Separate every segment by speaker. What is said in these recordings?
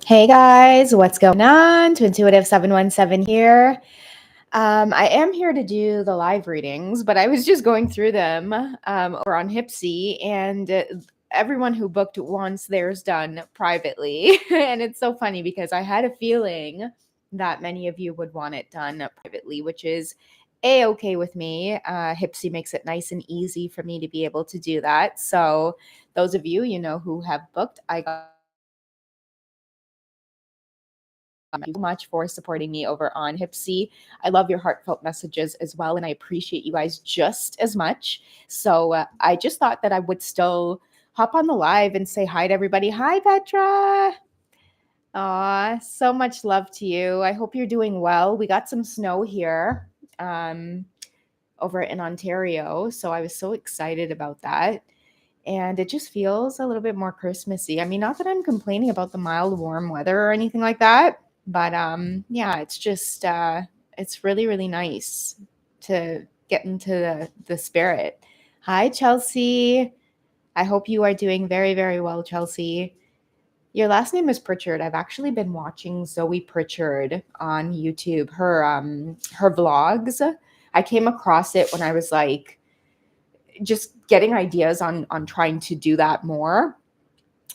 Speaker 1: Hey guys, what's going on? To Intuitive 717 here. I am here to do the live readings, but I was just going through them over on Hypsee, and everyone who booked wants theirs done privately. And it's so funny because I had a feeling that many of you would want it done privately, which is a-okay with me. Hypsee makes it nice and easy for me to be able to do that. So those of you, who have booked, I got you so much for supporting me over on Hypsee. I love your heartfelt messages as well, and I appreciate you guys just as much. So I just thought that I would still hop on the live and say hi to everybody. Hi, Petra. Aw, so much love to you. I hope you're doing well. We got some snow here over in Ontario, so I was so excited about that. And it just feels a little bit more Christmassy. I mean, not that I'm complaining about the mild, warm weather or anything like that, but yeah, it's just it's really, really nice to get into the spirit. Hi, Chelsea. I hope you are doing very, very well, Chelsea. Your last name is Pritchard. I've actually been watching Zoe Pritchard on YouTube. Her vlogs. I came across it when I was like just getting ideas on trying to do that more.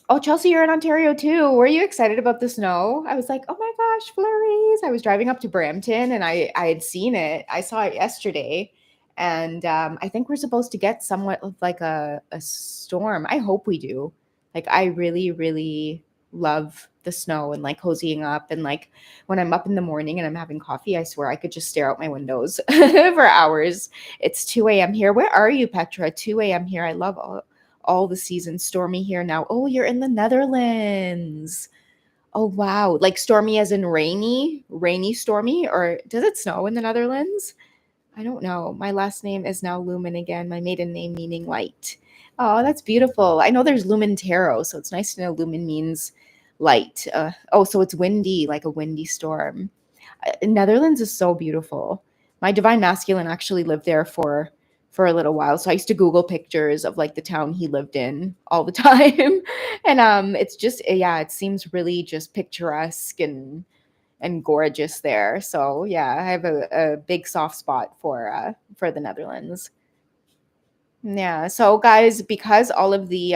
Speaker 1: Oh, Chelsea, you're in Ontario too. Were you excited about the snow? I was like, oh my gosh, flurries. I was driving up to Brampton and I had seen it. I saw it yesterday. And I think we're supposed to get somewhat of like a storm. I hope we do. Like, I really, really love the snow and like cozying up. And like when I'm up in the morning and I'm having coffee, I swear I could just stare out my windows for hours. It's 2 a.m. here. Where are you, Petra? 2 a.m. here. I love all the seasons. Stormy here now. Oh, you're in the Netherlands. Oh, wow. Like stormy as in rainy stormy, or does it snow in the Netherlands? I don't know. My last name is now Lumen again, my maiden name meaning light. Oh, that's beautiful. I know there's Lumen Tarot, so it's nice to know Lumen means light. Oh, so it's windy, like a windy storm. Netherlands is so beautiful. My divine masculine actually lived there for a little while. So I used to Google pictures of like the town he lived in all the time. And it's just yeah, it seems really just picturesque and gorgeous there. So yeah, I have a big soft spot for the Netherlands. Yeah. So guys, because all of the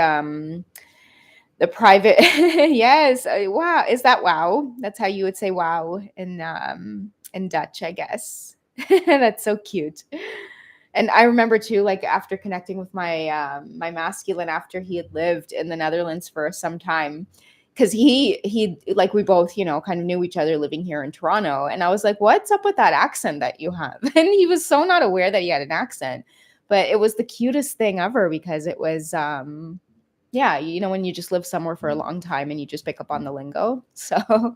Speaker 1: private yes, wow, is that wow? That's how you would say wow in Dutch, I guess. That's so cute. And I remember too, like after connecting with my masculine after he had lived in the Netherlands for some time, because he like we both, kind of knew each other living here in Toronto. And I was like, what's up with that accent that you have? And he was so not aware that he had an accent. But it was the cutest thing ever because it was yeah, when you just live somewhere for a long time and you just pick up on the lingo. So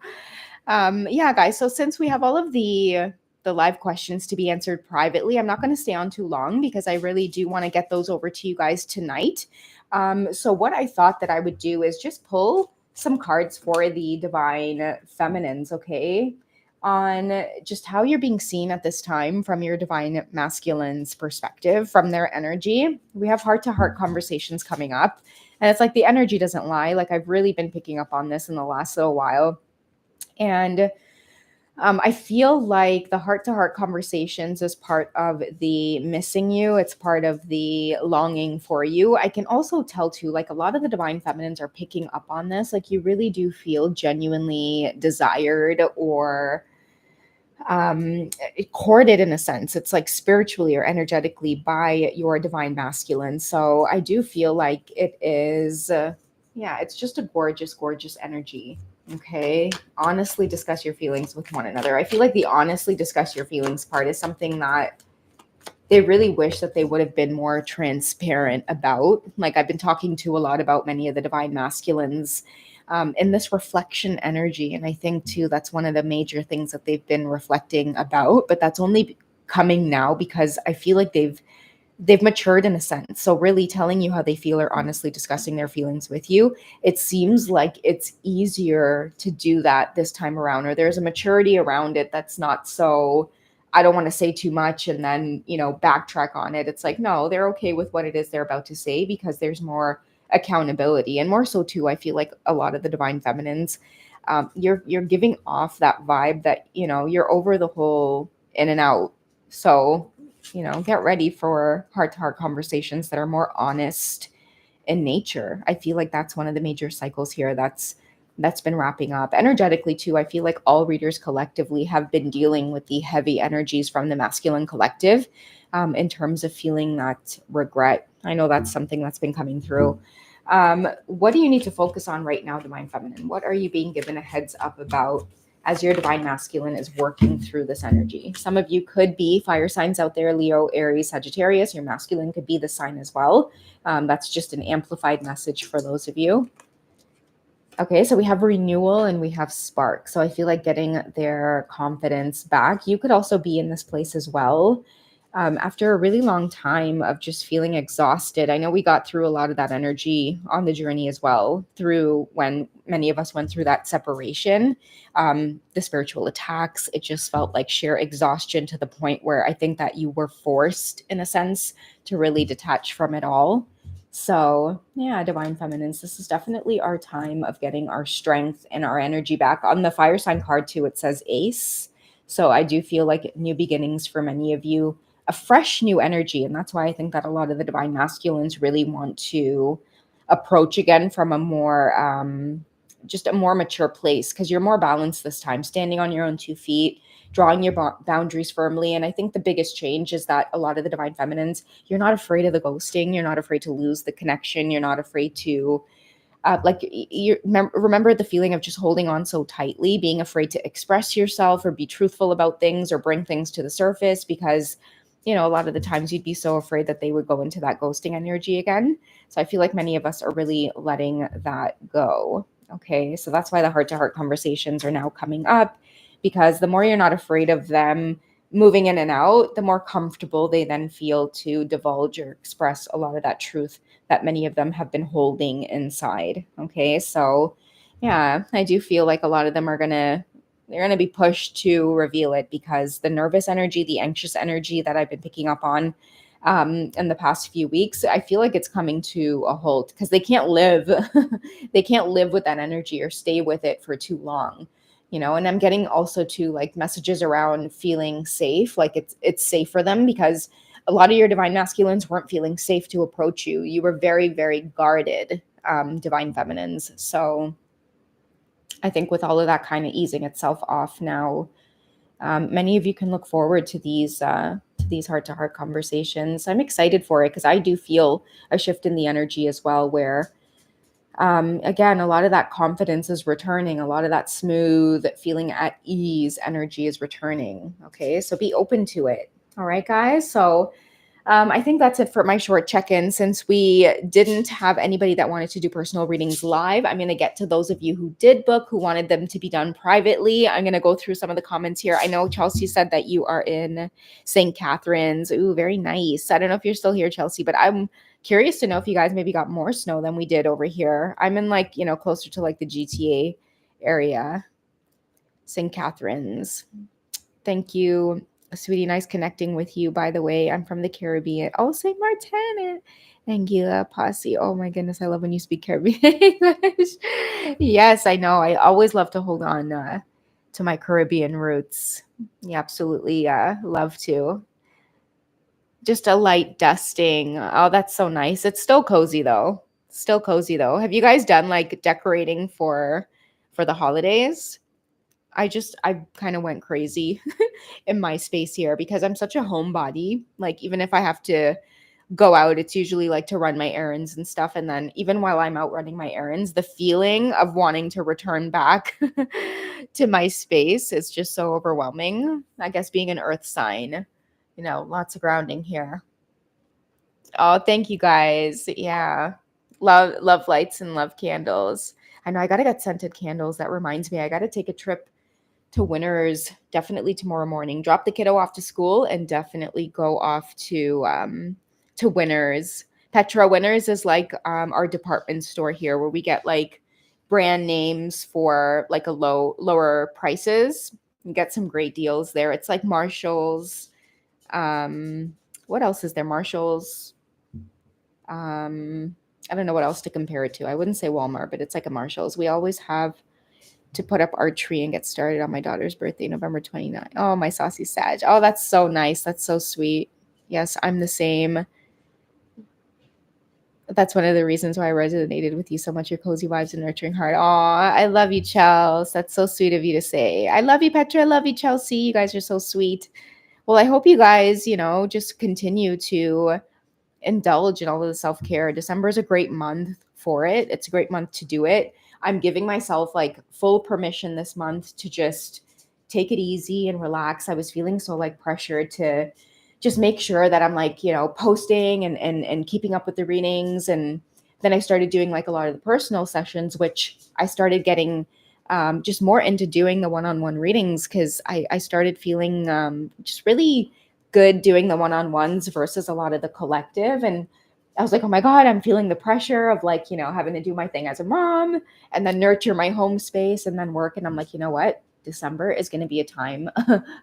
Speaker 1: yeah, guys. So since we have all of the live questions to be answered privately, I'm not going to stay on too long because I really do want to get those over to you guys tonight. So what I thought that I would do is just pull some cards for the divine feminines, okay? On just how you're being seen at this time from your divine masculine's perspective, from their energy. We have heart-to-heart conversations coming up. And it's like the energy doesn't lie. Like I've really been picking up on this in the last little while. And I feel like the heart to heart conversations is part of the missing you. It's part of the longing for you. I can also tell too, like a lot of the divine feminines are picking up on this. Like you really do feel genuinely desired or courted in a sense. It's like spiritually or energetically by your divine masculine. So I do feel like it is, yeah, it's just a gorgeous, gorgeous energy. Okay. Honestly discuss your feelings with one another. I feel like the honestly discuss your feelings part is something that they really wish that they would have been more transparent about. Like I've been talking to a lot about many of the divine masculines in this reflection energy. And I think too, that's one of the major things that they've been reflecting about, but that's only coming now because I feel like they've matured in a sense. So really telling you how they feel or honestly discussing their feelings with you, it seems like it's easier to do that this time around, or there's a maturity around it that's not so, I don't want to say too much and then, backtrack on it. It's like, no, they're okay with what it is they're about to say because there's more accountability. And more so too, I feel like a lot of the divine feminines, you're giving off that vibe that, you're over the whole in and out. So, get ready for heart to heart conversations that are more honest in nature. I feel like that's one of the major cycles here that's been wrapping up energetically too. I feel like all readers collectively have been dealing with the heavy energies from the masculine collective, in terms of feeling that regret. I know that's something that's been coming through. What do you need to focus on right now, divine feminine? What are you being given a heads up about as your divine masculine is working through this energy? Some of you could be fire signs out there: Leo, Aries, Sagittarius. Your masculine could be the sign as well. That's just an amplified message for those of you. Okay, so we have renewal and we have spark. So I feel like getting their confidence back. You could also be in this place as well. After a really long time of just feeling exhausted. I know we got through a lot of that energy on the journey as well, through when many of us went through that separation, the spiritual attacks. It just felt like sheer exhaustion to the point where I think that you were forced, in a sense, to really detach from it all. So, yeah, divine feminines, this is definitely our time of getting our strength and our energy back. On the fire sign card, too, it says ace. So, I do feel like new beginnings for many of you, a fresh new energy. And that's why I think that a lot of the divine masculines really want to approach again from a more, just a more mature place, because you're more balanced this time, standing on your own 2 feet, drawing your boundaries firmly. And I think the biggest change is that a lot of the divine feminines, you're not afraid of the ghosting. You're not afraid to lose the connection. You're not afraid to, like, you remember the feeling of just holding on so tightly, being afraid to express yourself or be truthful about things or bring things to the surface, because, a lot of the times you'd be so afraid that they would go into that ghosting energy again. So I feel like many of us are really letting that go. Okay, so that's why the heart to heart conversations are now coming up, because the more you're not afraid of them moving in and out, the more comfortable they then feel to divulge or express a lot of that truth that many of them have been holding inside. Okay, so yeah, I do feel like a lot of them are they're going to be pushed to reveal it, because the nervous energy, the anxious energy that I've been picking up on, in the past few weeks, I feel like it's coming to a halt, because they can't live they can't live with that energy or stay with it for too long. And I'm getting also to, like, messages around feeling safe, like it's safe for them, because a lot of your divine masculines weren't feeling safe to approach you. You were very, very guarded, divine feminines. So I think with all of that kind of easing itself off now, many of you can look forward to these heart to heart conversations. I'm excited for it, because I do feel a shift in the energy as well, where, again, a lot of that confidence is returning. A lot of that smooth feeling at ease energy is returning. Okay, so be open to it. All right, guys. So I think that's it for my short check-in. Since we didn't have anybody that wanted to do personal readings live, I'm going to get to those of you who did book, who wanted them to be done privately. I'm going to go through some of the comments here. I know Chelsea said that you are in St. Catharines. Ooh, very nice. I don't know if you're still here, Chelsea, but I'm curious to know if you guys maybe got more snow than we did over here. I'm in, like, closer to, like, the GTA area. St. Catharines. Thank you, sweetie. Nice connecting with you, by the way. I'm from the Caribbean. Oh, St. Martin. Anguilla Posse. Oh my goodness, I love when you speak Caribbean English. Yes, I know. I always love to hold on to my Caribbean roots. Yeah, absolutely. Love to. Just a light dusting. Oh, that's so nice. It's still cozy though. Still cozy though. Have you guys done, like, decorating for the holidays? I kind of went crazy in my space here, because I'm such a homebody. Like, even if I have to go out, it's usually, like, to run my errands and stuff. And then even while I'm out running my errands, the feeling of wanting to return back to my space is just so overwhelming. I guess being an earth sign, lots of grounding here. Oh, thank you guys. Yeah. Love lights and love candles. I know I gotta get scented candles. That reminds me, I gotta take a trip to Winners definitely tomorrow morning. Drop the kiddo off to school and definitely go off to Winners. Petra Winners is, like, our department store here, where we get, like, brand names for, like, a lower prices. You get some great deals there. It's like Marshalls. What else is there? Marshalls. I don't know what else to compare it to. I wouldn't say Walmart, but it's like a Marshalls. We always have to put up our tree and get started on my daughter's birthday, November 29th. Oh, my saucy Sag. Oh, that's so nice. That's so sweet. Yes, I'm the same. That's one of the reasons why I resonated with you so much. Your cozy vibes and nurturing heart. Aw, I love you, Chels. That's so sweet of you to say. I love you, Petra. I love you, Chelsea. You guys are so sweet. Well, I hope you guys, just continue to indulge in all of the self care. December is a great month for it. It's a great month to do it. I'm giving myself like full permission this month to just take it easy and relax. I was feeling so like pressured to just make sure that I'm like, posting and keeping up with the readings. And then I started doing like a lot of the personal sessions, which I started getting just more into doing the one-on-one readings because I started feeling just really good doing the one-on-ones versus a lot of the collective. And I was like, oh my God, I'm feeling the pressure of like, having to do my thing as a mom and then nurture my home space and then work. And I'm like, you know what? December is going to be a time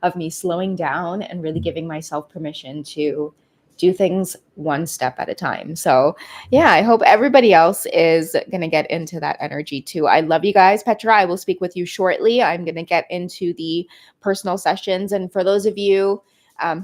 Speaker 1: of me slowing down and really giving myself permission to do things one step at a time. So, yeah, I hope everybody else is going to get into that energy too. I love you guys. Petra, I will speak with you shortly. I'm going to get into the personal sessions. And for those of you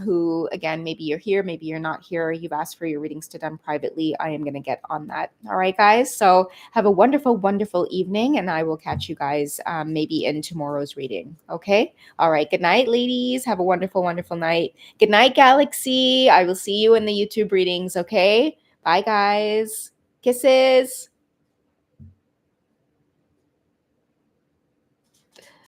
Speaker 1: who, again, maybe you're here, maybe you're not here, you've asked for your readings to done privately, I am going to get on that. All right, guys. So have a wonderful, wonderful evening, and I will catch you guys maybe in tomorrow's reading. Okay. All right. Good night, ladies. Have a wonderful, wonderful night. Good night, Galaxy. I will see you in the YouTube readings. Okay. Bye, guys. Kisses.